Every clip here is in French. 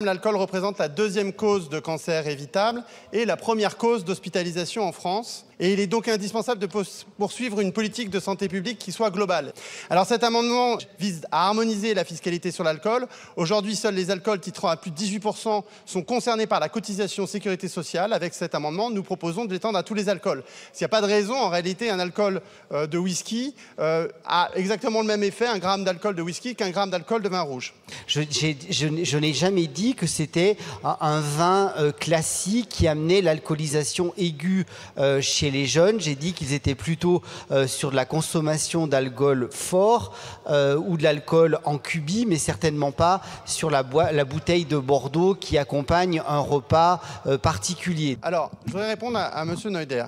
l'alcool représente la deuxième cause de cancer évitable et la première cause d'hospitalisation en France. Et il est donc indispensable de poursuivre une politique de santé publique qui soit globale. Alors cet amendement vise à harmoniser la fiscalité sur l'alcool. Aujourd'hui, seuls les alcools titrant à plus de 18% sont concernés par la cotisation sécurité sociale. Avec cet amendement, nous proposons de l'étendre à tous les alcools. S'il n'y a pas de raison, en réalité, un alcool de whisky a exactement le même effet, un gramme d'alcool de whisky, qu'un gramme d'alcool de vin rouge. Je n'ai jamais dit que c'était un vin classique qui amenait l'alcoolisation aiguë chez les jeunes. J'ai dit qu'ils étaient plutôt sur de la consommation d'alcool fort ou de l'alcool en cubi, mais certainement pas sur la bouteille de Bordeaux qui accompagne un repas particulier. Alors, je voudrais répondre à M. Neuder.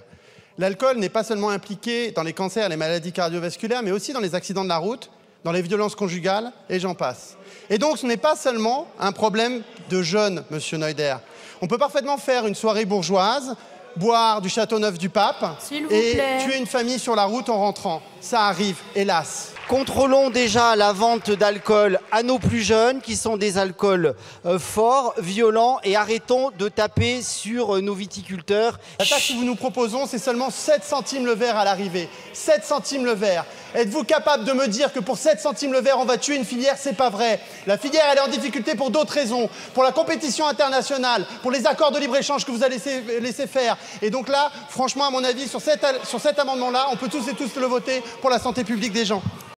L'alcool n'est pas seulement impliqué dans les cancers et les maladies cardiovasculaires, mais aussi dans les accidents de la route, dans les violences conjugales, et j'en passe. Et donc, ce n'est pas seulement un problème de jeunes, M. Neuder. On peut parfaitement faire une soirée bourgeoise, boire du Châteauneuf du Pape et tuer une famille sur la route en rentrant. Ça arrive, hélas. Contrôlons déjà la vente d'alcool à nos plus jeunes, qui sont des alcools forts, violents, et arrêtons de taper sur nos viticulteurs. La taxe que nous proposons, c'est seulement 7 centimes le verre à l'arrivée. 7 centimes le verre. Êtes-vous capable de me dire que pour 7 centimes le verre, on va tuer une filière? C'est pas vrai. La filière, elle est en difficulté pour d'autres raisons. Pour la compétition internationale, pour les accords de libre-échange que vous allez laisser faire. Et donc là, franchement, à mon avis, sur cet amendement-là, on peut tous et tous le voter pour la santé publique des gens.